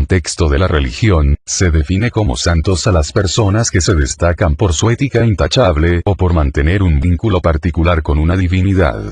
contexto de la religión, se define como santos a las personas que se destacan por su ética intachable o por mantener un vínculo particular con una divinidad.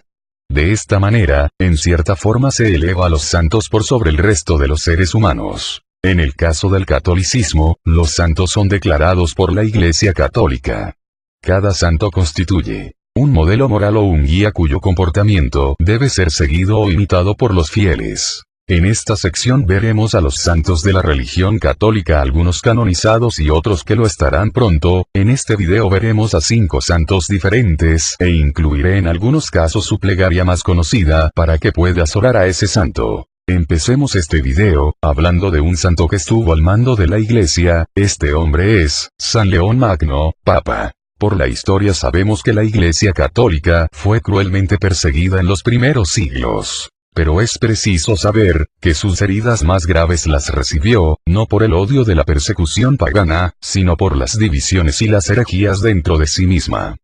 De esta manera, en cierta forma se eleva a los santos por sobre el resto de los seres humanos. En el caso del catolicismo, los santos son declarados por la Iglesia Católica. Cada santo constituye un modelo moral o un guía cuyo comportamiento debe ser seguido o imitado por los fieles. En esta sección veremos a los santos de la religión católica, algunos canonizados y otros que lo estarán pronto. En este video veremos a 5 santos diferentes e incluiré en algunos casos su plegaria más conocida para que puedas orar a ese santo. Empecemos este video, hablando de un santo que estuvo al mando de la Iglesia. Este hombre es San León Magno, Papa. Por la historia sabemos que la Iglesia Católica fue cruelmente perseguida en los primeros siglos. Pero es preciso saber, que sus heridas más graves las recibió, no por el odio de la persecución pagana, sino por las divisiones y las herejías dentro de sí misma.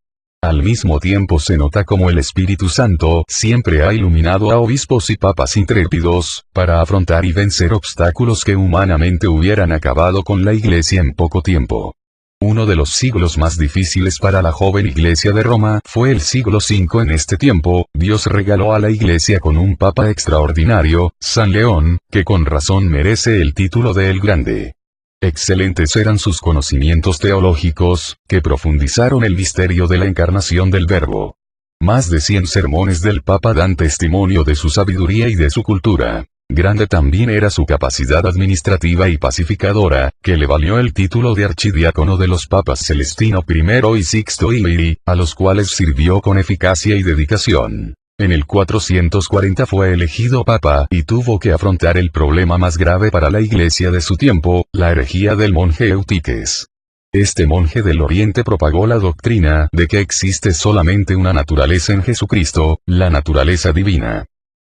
Al mismo tiempo se nota como el Espíritu Santo siempre ha iluminado a obispos y papas intrépidos, para afrontar y vencer obstáculos que humanamente hubieran acabado con la Iglesia en poco tiempo. Uno de los siglos más difíciles para la joven Iglesia de Roma fue el siglo V. En este tiempo, Dios regaló a la Iglesia con un Papa extraordinario, San León, que con razón merece el título de El Grande. Excelentes eran sus conocimientos teológicos, que profundizaron el misterio de la encarnación del Verbo. Más de 100 sermones del Papa dan testimonio de su sabiduría y de su cultura. Grande también era su capacidad administrativa y pacificadora, que le valió el título de archidiácono de los papas Celestino I y Sixto Iliri, a los cuales sirvió con eficacia y dedicación. En el 440 fue elegido papa y tuvo que afrontar el problema más grave para la Iglesia de su tiempo, la herejía del monje Eutiques. Este monje del Oriente propagó la doctrina de que existe solamente una naturaleza en Jesucristo, la naturaleza divina.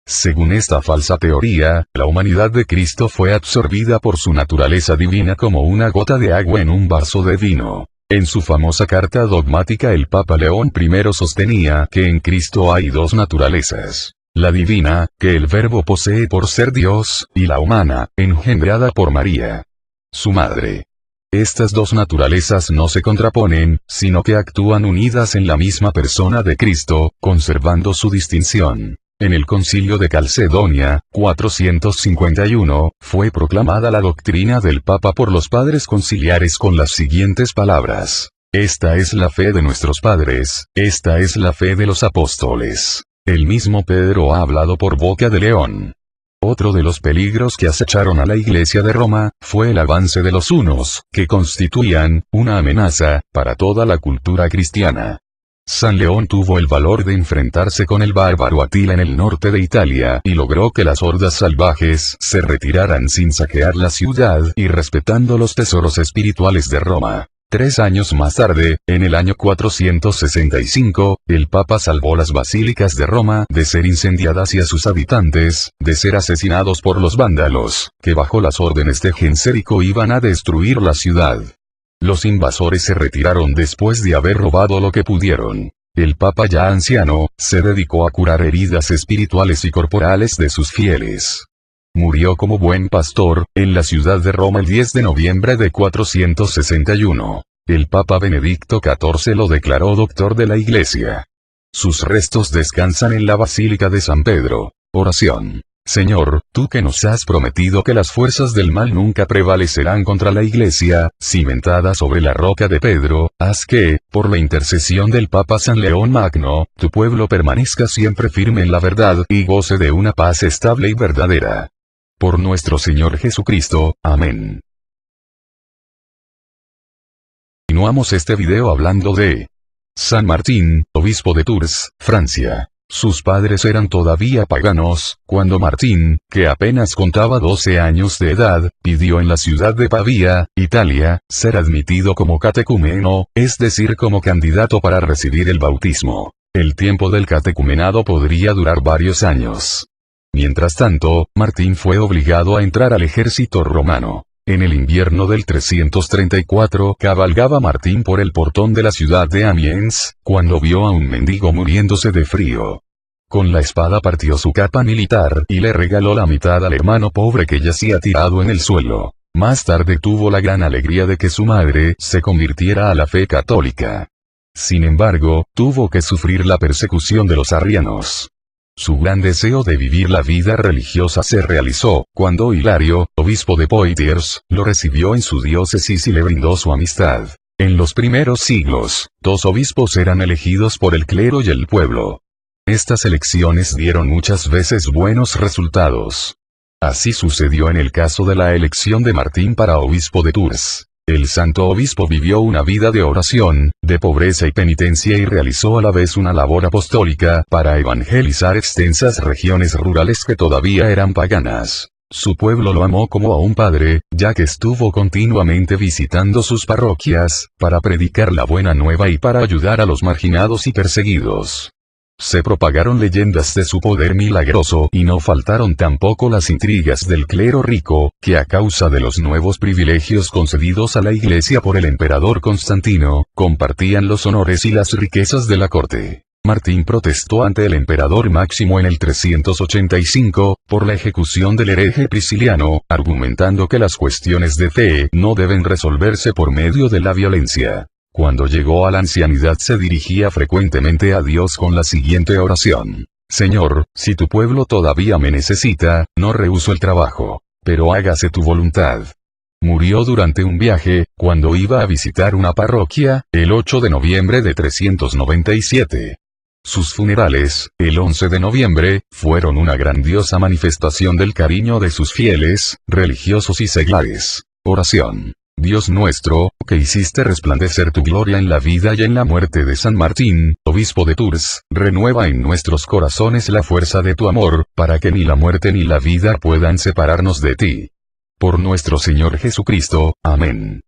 Según esta falsa teoría, la humanidad de Cristo fue absorbida por su naturaleza divina como una gota de agua en un vaso de vino. En su famosa carta dogmática el Papa León I sostenía que en Cristo hay dos naturalezas. La divina, que el Verbo posee por ser Dios, y la humana, engendrada por María, su madre. Estas dos naturalezas no se contraponen, sino que actúan unidas en la misma persona de Cristo, conservando su distinción. En el Concilio de Calcedonia, 451, fue proclamada la doctrina del Papa por los padres conciliares con las siguientes palabras: esta es la fe de nuestros padres, esta es la fe de los apóstoles. El mismo Pedro ha hablado por boca de León. Otro de los peligros que acecharon a la Iglesia de Roma, fue el avance de los hunos, que constituían una amenaza para toda la cultura cristiana. San León tuvo el valor de enfrentarse con el bárbaro Atila en el norte de Italia y logró que las hordas salvajes se retiraran sin saquear la ciudad y respetando los tesoros espirituales de Roma. 3 años más tarde, en el año 465, el Papa salvó las basílicas de Roma de ser incendiadas y a sus habitantes de ser asesinados por los vándalos, que bajo las órdenes de Gensérico iban a destruir la ciudad. Los invasores se retiraron después de haber robado lo que pudieron. El Papa ya anciano, se dedicó a curar heridas espirituales y corporales de sus fieles. Murió como buen pastor, en la ciudad de Roma el 10 de noviembre de 461. El Papa Benedicto XIV lo declaró doctor de la Iglesia. Sus restos descansan en la Basílica de San Pedro. Oración. Señor, tú que nos has prometido que las fuerzas del mal nunca prevalecerán contra la Iglesia, cimentada sobre la roca de Pedro, haz que, por la intercesión del Papa San León Magno, tu pueblo permanezca siempre firme en la verdad y goce de una paz estable y verdadera. Por nuestro Señor Jesucristo, amén. Continuamos este video hablando de San Martín, obispo de Tours, Francia. Sus padres eran todavía paganos, cuando Martín, que apenas contaba 12 años de edad, pidió en la ciudad de Pavía, Italia, ser admitido como catecúmeno, es decir como candidato para recibir el bautismo. El tiempo del catecumenado podría durar varios años. Mientras tanto, Martín fue obligado a entrar al ejército romano. En el invierno del 334 cabalgaba Martín por el portón de la ciudad de Amiens, cuando vio a un mendigo muriéndose de frío. Con la espada partió su capa militar y le regaló la mitad al hermano pobre que yacía tirado en el suelo. Más tarde tuvo la gran alegría de que su madre se convirtiera a la fe católica. Sin embargo, tuvo que sufrir la persecución de los arrianos. Su gran deseo de vivir la vida religiosa se realizó, cuando Hilario, obispo de Poitiers, lo recibió en su diócesis y le brindó su amistad. En los primeros siglos, 2 obispos eran elegidos por el clero y el pueblo. Estas elecciones dieron muchas veces buenos resultados. Así sucedió en el caso de la elección de Martín para obispo de Tours. El santo obispo vivió una vida de oración, de pobreza y penitencia y realizó a la vez una labor apostólica para evangelizar extensas regiones rurales que todavía eran paganas. Su pueblo lo amó como a un padre, ya que estuvo continuamente visitando sus parroquias, para predicar la buena nueva y para ayudar a los marginados y perseguidos. Se propagaron leyendas de su poder milagroso y no faltaron tampoco las intrigas del clero rico, que a causa de los nuevos privilegios concedidos a la Iglesia por el emperador Constantino, compartían los honores y las riquezas de la corte. Martín protestó ante el emperador Máximo en el 385, por la ejecución del hereje Prisciliano, argumentando que las cuestiones de fe no deben resolverse por medio de la violencia. Cuando llegó a la ancianidad se dirigía frecuentemente a Dios con la siguiente oración: Señor, si tu pueblo todavía me necesita, no rehúso el trabajo, pero hágase tu voluntad. Murió durante un viaje, cuando iba a visitar una parroquia, el 8 de noviembre de 397. Sus funerales, el 11 de noviembre, fueron una grandiosa manifestación del cariño de sus fieles, religiosos y seglares. Oración. Dios nuestro, que hiciste resplandecer tu gloria en la vida y en la muerte de San Martín, obispo de Tours, renueva en nuestros corazones la fuerza de tu amor, para que ni la muerte ni la vida puedan separarnos de ti. Por nuestro Señor Jesucristo. Amén.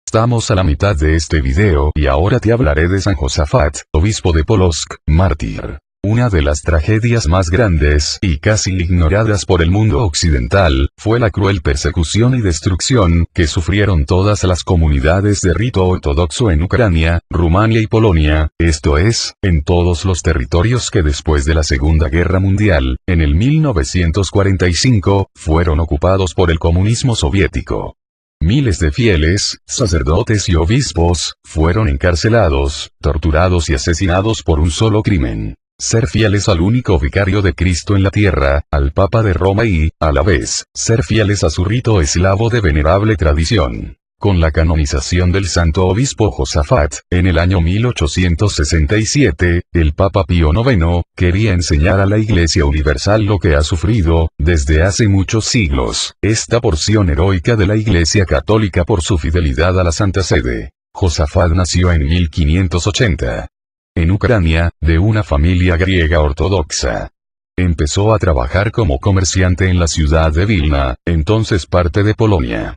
Estamos a la mitad de este video y ahora te hablaré de San Josafat, obispo de Polotsk, mártir. Una de las tragedias más grandes y casi ignoradas por el mundo occidental, fue la cruel persecución y destrucción que sufrieron todas las comunidades de rito ortodoxo en Ucrania, Rumania y Polonia, esto es, en todos los territorios que después de la Segunda Guerra Mundial, en el 1945, fueron ocupados por el comunismo soviético. Miles de fieles, sacerdotes y obispos, fueron encarcelados, torturados y asesinados por un solo crimen: ser fieles al único vicario de Cristo en la tierra, al Papa de Roma y, a la vez, ser fieles a su rito eslavo de venerable tradición. Con la canonización del santo obispo Josafat, en el año 1867, el Papa Pío IX, quería enseñar a la Iglesia Universal lo que ha sufrido, desde hace muchos siglos, esta porción heroica de la Iglesia Católica por su fidelidad a la Santa Sede. Josafat nació en 1580. En Ucrania, de una familia griega ortodoxa. Empezó a trabajar como comerciante en la ciudad de Vilna, entonces parte de Polonia.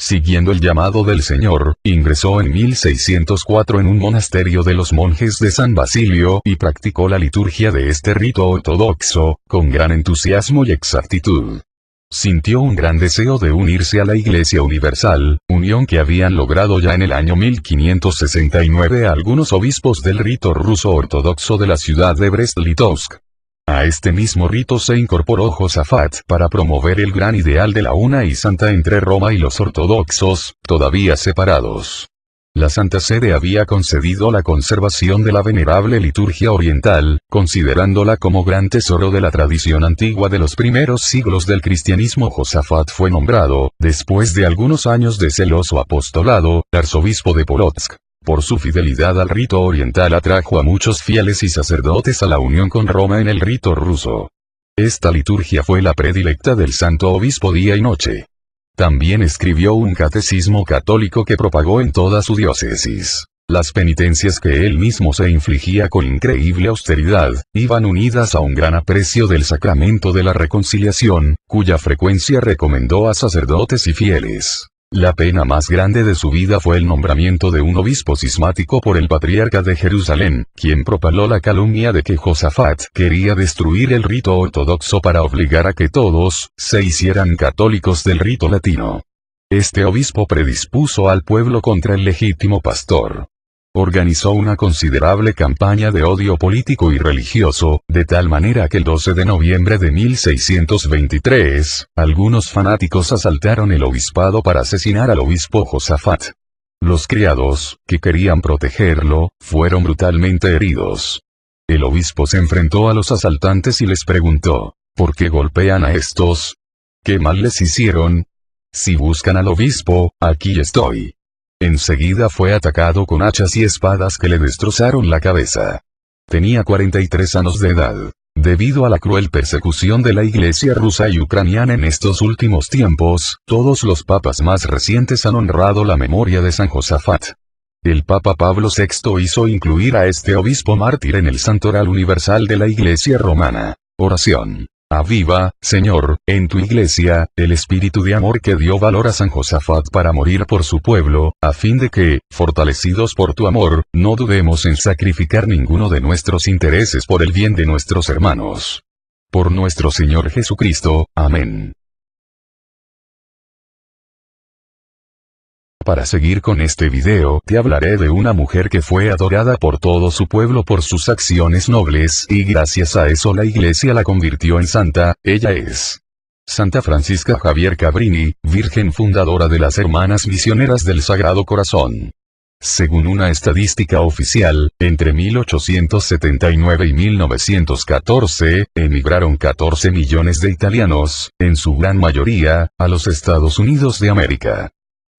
Siguiendo el llamado del Señor, ingresó en 1604 en un monasterio de los monjes de San Basilio y practicó la liturgia de este rito ortodoxo, con gran entusiasmo y exactitud. Sintió un gran deseo de unirse a la Iglesia Universal, unión que habían logrado ya en el año 1569 algunos obispos del rito ruso ortodoxo de la ciudad de Brest-Litovsk. A este mismo rito se incorporó Josafat para promover el gran ideal de la una y santa entre Roma y los ortodoxos, todavía separados. La Santa Sede había concedido la conservación de la venerable liturgia oriental, considerándola como gran tesoro de la tradición antigua de los primeros siglos del cristianismo. Josafat fue nombrado, después de algunos años de celoso apostolado, arzobispo de Polotsk. Por su fidelidad al rito oriental atrajo a muchos fieles y sacerdotes a la unión con Roma en el rito ruso. Esta liturgia fue la predilecta del santo obispo día y noche. También escribió un catecismo católico que propagó en toda su diócesis. Las penitencias que él mismo se infligía con increíble austeridad, iban unidas a un gran aprecio del sacramento de la reconciliación, cuya frecuencia recomendó a sacerdotes y fieles. La pena más grande de su vida fue el nombramiento de un obispo cismático por el patriarca de Jerusalén, quien propaló la calumnia de que Josafat quería destruir el rito ortodoxo para obligar a que todos se hicieran católicos del rito latino. Este obispo predispuso al pueblo contra el legítimo pastor. organizó una considerable campaña de odio político y religioso, de tal manera que el 12 de noviembre de 1623, algunos fanáticos asaltaron el obispado para asesinar al obispo Josafat. Los criados, que querían protegerlo, fueron brutalmente heridos. El obispo se enfrentó a los asaltantes y les preguntó, ¿por qué golpean a estos? ¿Qué mal les hicieron? Si buscan al obispo, aquí estoy. Enseguida fue atacado con hachas y espadas que le destrozaron la cabeza. Tenía 43 años de edad. Debido a la cruel persecución de la iglesia rusa y ucraniana en estos últimos tiempos, todos los papas más recientes han honrado la memoria de San Josafat. El Papa Pablo VI hizo incluir a este obispo mártir en el Santoral Universal de la Iglesia Romana. Oración. Aviva, Señor, en tu iglesia, el espíritu de amor que dio valor a San Josafat para morir por su pueblo, a fin de que, fortalecidos por tu amor, no dudemos en sacrificar ninguno de nuestros intereses por el bien de nuestros hermanos. Por nuestro Señor Jesucristo. Amén. Para seguir con este video, te hablaré de una mujer que fue adorada por todo su pueblo por sus acciones nobles, y gracias a eso la iglesia la convirtió en santa. Ella es Santa Francisca Javier Cabrini, virgen fundadora de las Hermanas Misioneras del Sagrado Corazón. Según una estadística oficial, entre 1879 y 1914, emigraron 14 millones de italianos, en su gran mayoría, a los Estados Unidos de América.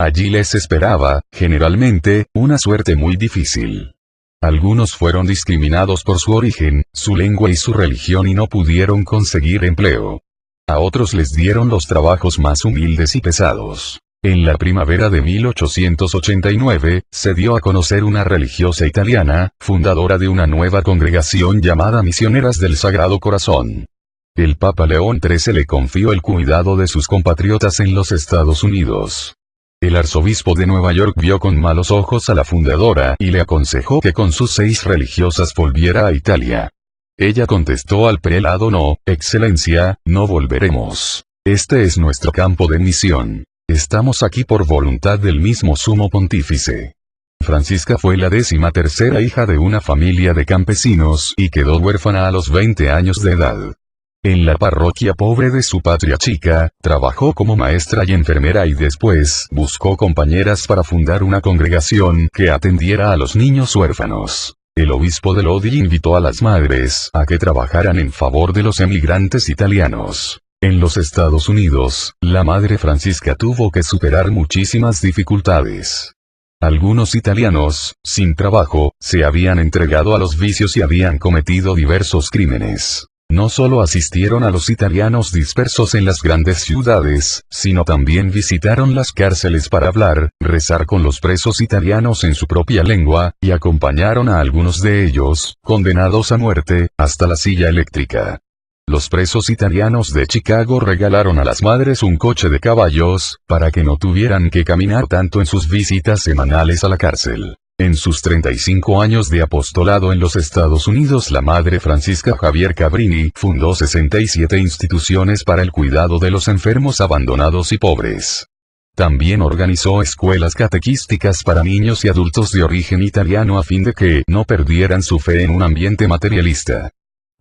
Allí les esperaba, generalmente, una suerte muy difícil. Algunos fueron discriminados por su origen, su lengua y su religión y no pudieron conseguir empleo. A otros les dieron los trabajos más humildes y pesados. En la primavera de 1889, se dio a conocer una religiosa italiana, fundadora de una nueva congregación llamada Misioneras del Sagrado Corazón. El Papa León XIII le confió el cuidado de sus compatriotas en los Estados Unidos. El arzobispo de Nueva York vio con malos ojos a la fundadora y le aconsejó que con sus 6 religiosas volviera a Italia. Ella contestó al prelado: no, excelencia, no volveremos. Este es nuestro campo de misión. Estamos aquí por voluntad del mismo sumo pontífice. Francisca fue la 13ª hija de una familia de campesinos y quedó huérfana a los 20 años de edad. En la parroquia pobre de su patria chica, trabajó como maestra y enfermera y después buscó compañeras para fundar una congregación que atendiera a los niños huérfanos. El obispo de Lodi invitó a las madres a que trabajaran en favor de los emigrantes italianos. En los Estados Unidos, la madre Francisca tuvo que superar muchísimas dificultades. Algunos italianos, sin trabajo, se habían entregado a los vicios y habían cometido diversos crímenes. No solo asistieron a los italianos dispersos en las grandes ciudades, sino también visitaron las cárceles para hablar, rezar con los presos italianos en su propia lengua, y acompañaron a algunos de ellos, condenados a muerte, hasta la silla eléctrica. Los presos italianos de Chicago regalaron a las madres un coche de caballos, para que no tuvieran que caminar tanto en sus visitas semanales a la cárcel. En sus 35 años de apostolado en los Estados Unidos, la Madre Francisca Javier Cabrini fundó 67 instituciones para el cuidado de los enfermos abandonados y pobres. También organizó escuelas catequísticas para niños y adultos de origen italiano a fin de que no perdieran su fe en un ambiente materialista.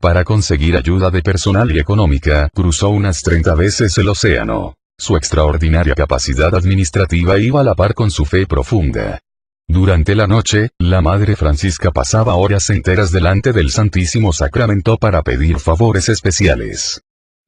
Para conseguir ayuda de personal y económica, cruzó unas 30 veces el océano. Su extraordinaria capacidad administrativa iba a la par con su fe profunda. Durante la noche, la Madre Francisca pasaba horas enteras delante del Santísimo Sacramento para pedir favores especiales.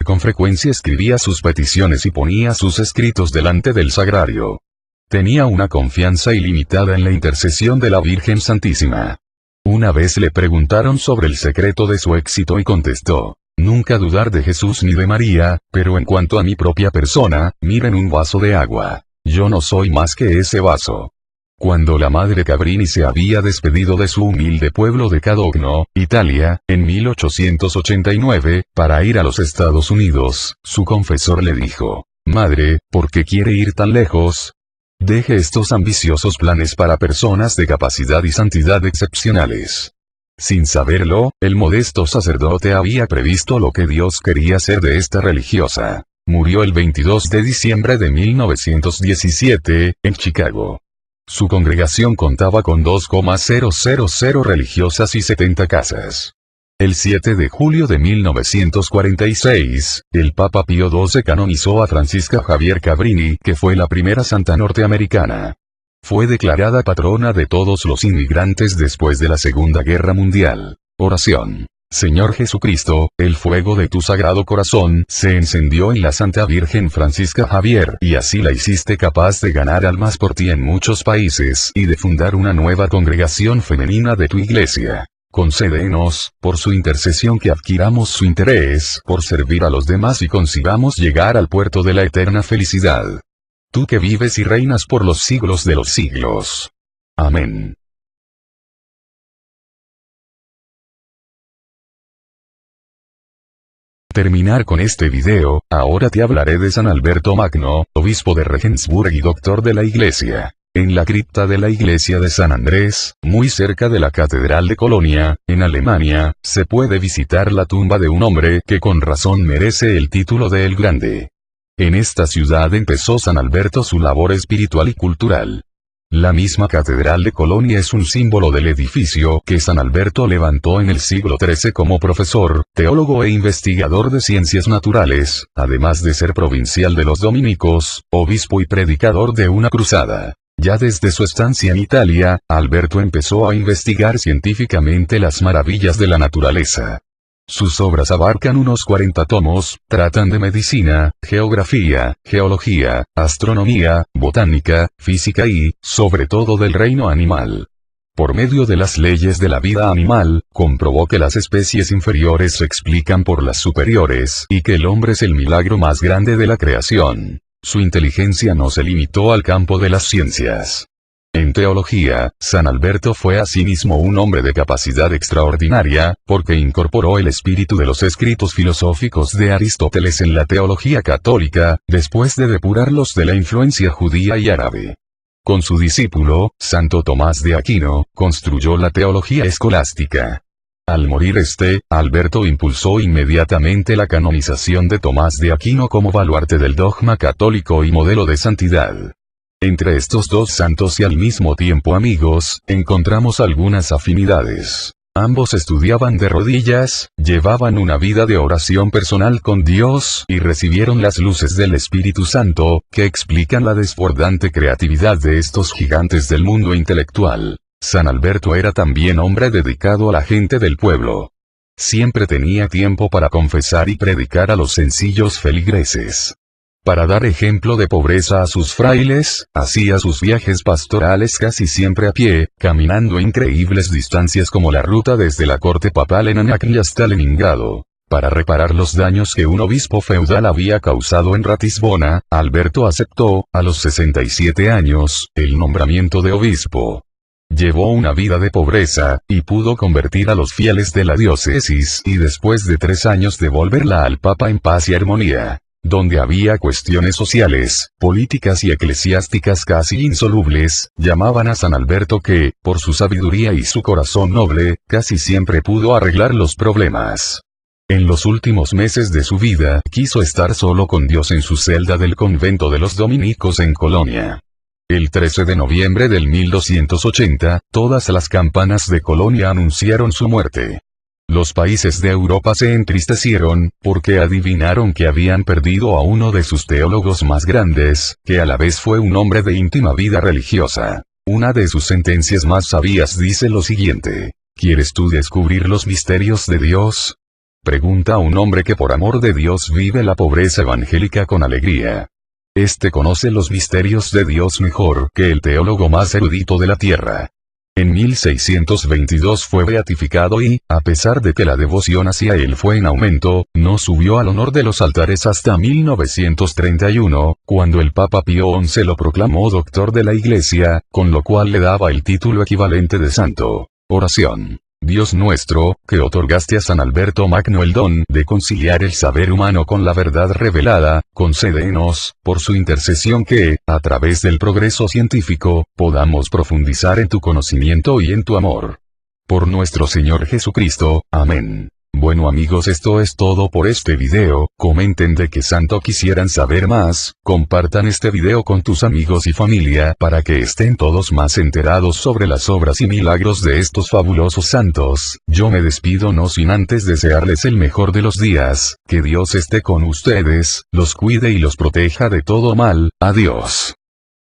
Con frecuencia escribía sus peticiones y ponía sus escritos delante del sagrario. Tenía una confianza ilimitada en la intercesión de la Virgen Santísima. Una vez le preguntaron sobre el secreto de su éxito y contestó: nunca dudar de Jesús ni de María, pero en cuanto a mi propia persona, miren un vaso de agua. Yo no soy más que ese vaso. Cuando la Madre Cabrini se había despedido de su humilde pueblo de Cadogno, Italia, en 1889, para ir a los Estados Unidos, su confesor le dijo: Madre, ¿por qué quiere ir tan lejos? Deje estos ambiciosos planes para personas de capacidad y santidad excepcionales. Sin saberlo, el modesto sacerdote había previsto lo que Dios quería hacer de esta religiosa. Murió el 22 de diciembre de 1917, en Chicago. Su congregación contaba con 2,000 religiosas y 70 casas. El 7 de julio de 1946, el Papa Pío XII canonizó a Francisca Javier Cabrini, que fue la primera santa norteamericana. Fue declarada patrona de todos los inmigrantes después de la Segunda Guerra Mundial. Oración. Señor Jesucristo, el fuego de tu sagrado corazón se encendió en la Santa Virgen Francisca Javier y así la hiciste capaz de ganar almas por ti en muchos países y de fundar una nueva congregación femenina de tu iglesia. Concédenos, por su intercesión, que adquiramos su interés por servir a los demás y consigamos llegar al puerto de la eterna felicidad. Tú que vives y reinas por los siglos de los siglos. Amén. Terminar con este video, ahora te hablaré de San Alberto Magno, obispo de Regensburg y doctor de la Iglesia. En la cripta de la iglesia de San Andrés, muy cerca de la Catedral de Colonia, en Alemania, se puede visitar la tumba de un hombre que con razón merece el título de El Grande. En esta ciudad empezó San Alberto su labor espiritual y cultural. La misma Catedral de Colonia es un símbolo del edificio que San Alberto levantó en el siglo XIII como profesor, teólogo e investigador de ciencias naturales, además de ser provincial de los dominicos, obispo y predicador de una cruzada. Ya desde su estancia en Italia, Alberto empezó a investigar científicamente las maravillas de la naturaleza. Sus obras abarcan unos 40 tomos, tratan de medicina, geografía, geología, astronomía, botánica, física y, sobre todo, del reino animal. Por medio de las leyes de la vida animal, comprobó que las especies inferiores se explican por las superiores y que el hombre es el milagro más grande de la creación. Su inteligencia no se limitó al campo de las ciencias. En teología, San Alberto fue asimismo un hombre de capacidad extraordinaria, porque incorporó el espíritu de los escritos filosóficos de Aristóteles en la teología católica, después de depurarlos de la influencia judía y árabe. Con su discípulo, Santo Tomás de Aquino, construyó la teología escolástica. Al morir Alberto impulsó inmediatamente la canonización de Tomás de Aquino como baluarte del dogma católico y modelo de santidad. Entre estos dos santos y al mismo tiempo amigos, encontramos algunas afinidades. Ambos estudiaban de rodillas, llevaban una vida de oración personal con Dios y recibieron las luces del Espíritu Santo, que explican la desbordante creatividad de estos gigantes del mundo intelectual. San Alberto era también hombre dedicado a la gente del pueblo. Siempre tenía tiempo para confesar y predicar a los sencillos feligreses. Para dar ejemplo de pobreza a sus frailes, hacía sus viajes pastorales casi siempre a pie, caminando increíbles distancias como la ruta desde la corte papal en Anagni hasta Leningrado. Para reparar los daños que un obispo feudal había causado en Ratisbona, Alberto aceptó, a los 67 años, el nombramiento de obispo. Llevó una vida de pobreza, y pudo convertir a los fieles de la diócesis y después de 3 años devolverla al Papa en paz y armonía. Donde había cuestiones sociales, políticas y eclesiásticas casi insolubles, llamaban a San Alberto que, por su sabiduría y su corazón noble, casi siempre pudo arreglar los problemas. En los últimos meses de su vida, quiso estar solo con Dios en su celda del convento de los dominicos en Colonia. El 13 de noviembre del 1280, todas las campanas de Colonia anunciaron su muerte. Los países de Europa se entristecieron, porque adivinaron que habían perdido a uno de sus teólogos más grandes, que a la vez fue un hombre de íntima vida religiosa. Una de sus sentencias más sabias dice lo siguiente: ¿quieres tú descubrir los misterios de Dios? Pregunta a un hombre que por amor de Dios vive la pobreza evangélica con alegría. Este conoce los misterios de Dios mejor que el teólogo más erudito de la tierra. En 1622 fue beatificado y, a pesar de que la devoción hacia él fue en aumento, no subió al honor de los altares hasta 1931, cuando el Papa Pío XI lo proclamó doctor de la Iglesia, con lo cual le daba el título equivalente de santo. Oración. Dios nuestro, que otorgaste a San Alberto Magno el don de conciliar el saber humano con la verdad revelada, concédenos, por su intercesión que, a través del progreso científico, podamos profundizar en tu conocimiento y en tu amor. Por nuestro Señor Jesucristo. Amén. Bueno amigos, esto es todo por este video. Comenten de qué santo quisieran saber más, compartan este video con tus amigos y familia para que estén todos más enterados sobre las obras y milagros de estos fabulosos santos. Yo me despido no sin antes desearles el mejor de los días, que Dios esté con ustedes, los cuide y los proteja de todo mal. Adiós.